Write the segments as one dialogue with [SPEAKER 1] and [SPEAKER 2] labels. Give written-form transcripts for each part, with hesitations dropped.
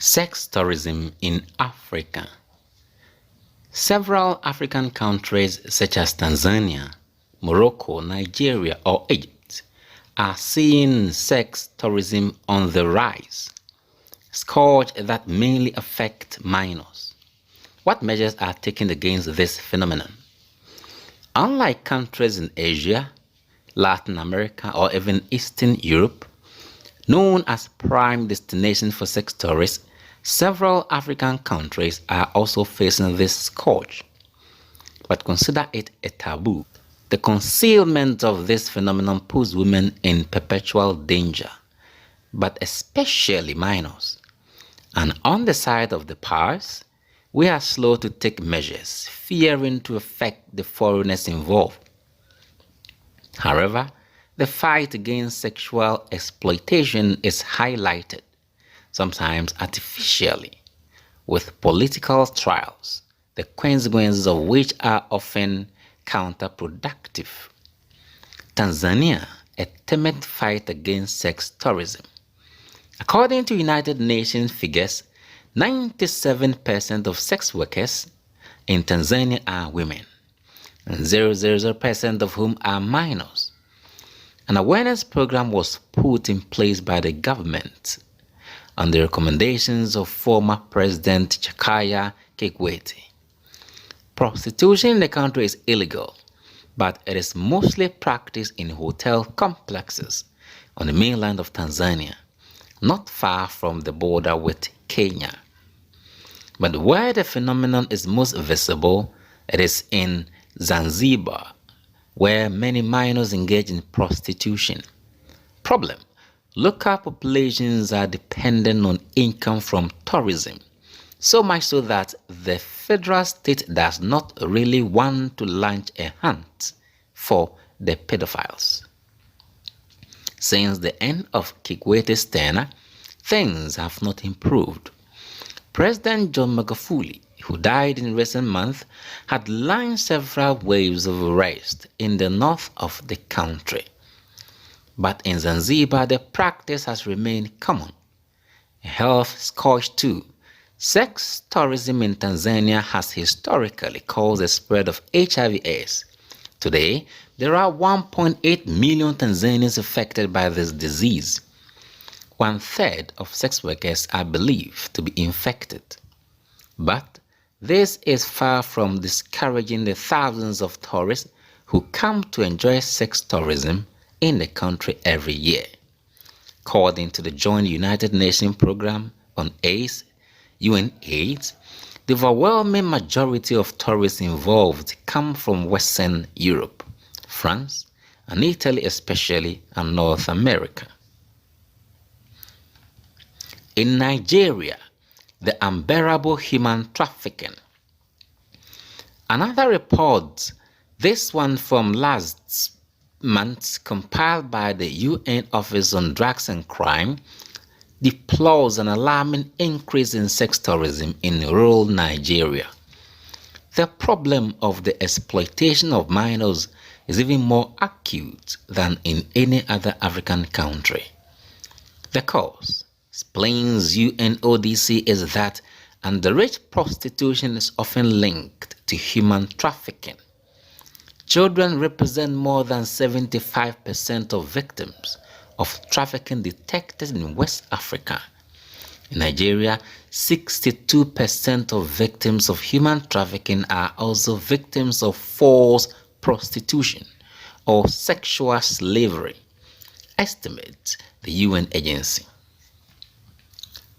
[SPEAKER 1] Sex tourism in Africa. Several African countries such as Tanzania, Morocco, Nigeria, or Egypt are seeing sex tourism on the rise, scourge that mainly affect minors. What measures are taken against this phenomenon? Unlike countries in Asia, Latin America, or even Eastern Europe, known as prime destinations for sex tourists, several African countries are also facing this scourge, but consider it a taboo. The concealment of this phenomenon puts women in perpetual danger, but especially minors. And on the side of the powers, we are slow to take measures, fearing to affect the foreigners involved. However, the fight against sexual exploitation is highlighted, sometimes artificially, with political trials, the consequences of which are often counterproductive. Tanzania, a timid fight against sex tourism. According to United Nations figures, 97% of sex workers in Tanzania are women, and 0.00% of whom are minors. An awareness program was put in place by the government on the recommendations of former President Jakaya Kikwete. Prostitution in the country is illegal, but it is mostly practiced in hotel complexes on the mainland of Tanzania, not far from the border with Kenya. But where the phenomenon is most visible, it is in Zanzibar, where many minors engage in prostitution. Problem: local populations are dependent on income from tourism, so much so that the federal state does not really want to launch a hunt for the pedophiles. Since the end of Kikwete's tenure, things have not improved. President John Magufuli, who died in recent months, had launched several waves of arrest in the north of the country. But in Zanzibar, the practice has remained common. A health scourge too. Sex tourism in Tanzania has historically caused the spread of HIV/AIDS. Today, there are 1.8 million Tanzanians affected by this disease. 1/3 of sex workers are believed to be infected. But this is far from discouraging the thousands of tourists who come to enjoy sex tourism in the country every year. According to the Joint United Nations Program on AIDS, UNAIDS, the overwhelming majority of tourists involved come from Western Europe, France, and Italy especially, and North America. In Nigeria, the unbearable human trafficking. Another report, this one from last month, compiled by the UN Office on Drugs and Crime, deplores an alarming increase in sex tourism in rural Nigeria. The problem of the exploitation of minors is even more acute than in any other African country. The cause, explains UNODC, is that underage prostitution is often linked to human trafficking. Children represent more than 75% of victims of trafficking detected in West Africa. In Nigeria, 62% of victims of human trafficking are also victims of forced prostitution or sexual slavery, estimates the UN agency.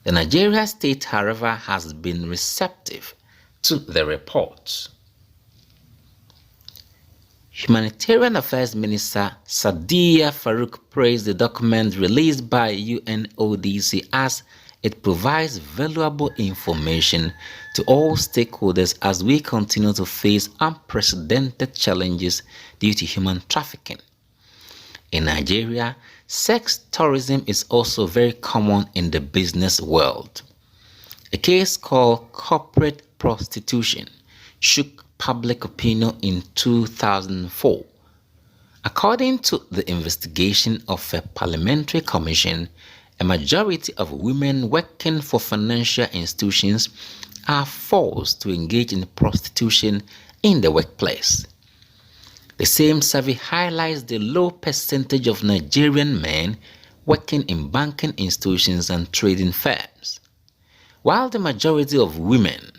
[SPEAKER 1] The Nigeria state, however, has been receptive to the report. Humanitarian Affairs Minister Sadiya Farouk praised the document released by UNODC as it provides valuable information to all stakeholders as we continue to face unprecedented challenges due to human trafficking. In Nigeria, sex tourism is also very common in the business world. A case called corporate prostitution shook public opinion in 2004. According to the investigation of a parliamentary commission, a majority of women working for financial institutions are forced to engage in prostitution in the workplace. The same survey highlights the low percentage of Nigerian men working in banking institutions and trading firms. While the majority of women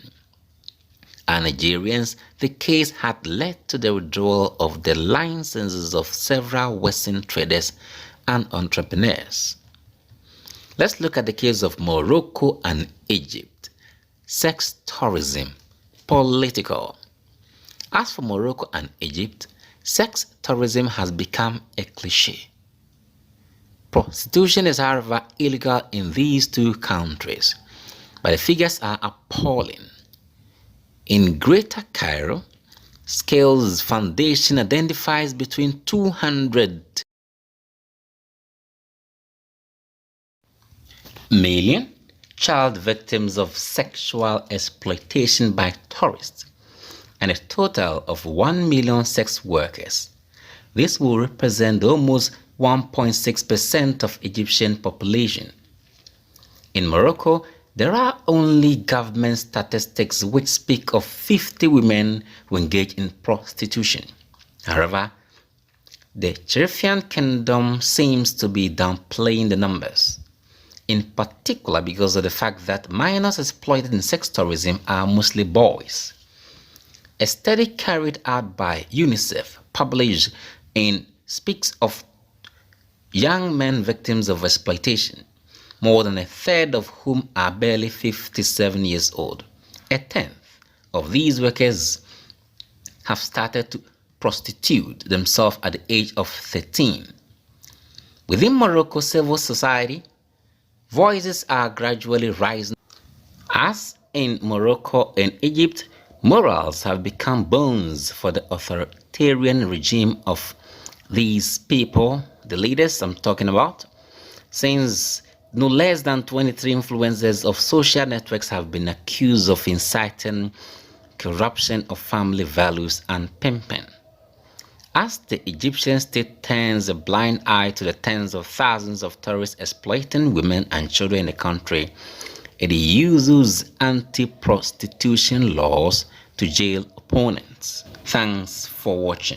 [SPEAKER 1] are Nigerians, the case had led to the withdrawal of the licenses of several Western traders and entrepreneurs. Let's look at the case of Morocco and Egypt. Sex tourism, political. As for Morocco and Egypt, sex tourism has become a cliche. Prostitution is, however, illegal in these two countries, but the figures are appalling. In Greater Cairo, Scales Foundation identifies between 200 million child victims of sexual exploitation by tourists and a total of 1 million sex workers. This will represent almost 1.6% of Egyptian population. In Morocco, there are only government statistics which speak of 50 women who engage in prostitution. However, the Chirifian kingdom seems to be downplaying the numbers, in particular because of the fact that minors exploited in sex tourism are mostly boys. A study carried out by UNICEF, published in speaks of young men victims of exploitation, more than a third of whom are barely 57 years old. A tenth of these workers have started to prostitute themselves at the age of 13. Within Morocco civil society, voices are gradually rising. As in Morocco and Egypt, morals have become bones for the authoritarian regime of these people, the leaders I'm talking about, since no less than 23 influencers of social networks have been accused of inciting corruption of family values and pimping. As the Egyptian state turns a blind eye to the tens of thousands of tourists exploiting women and children in the country, it uses anti-prostitution laws to jail opponents. Thanks for watching.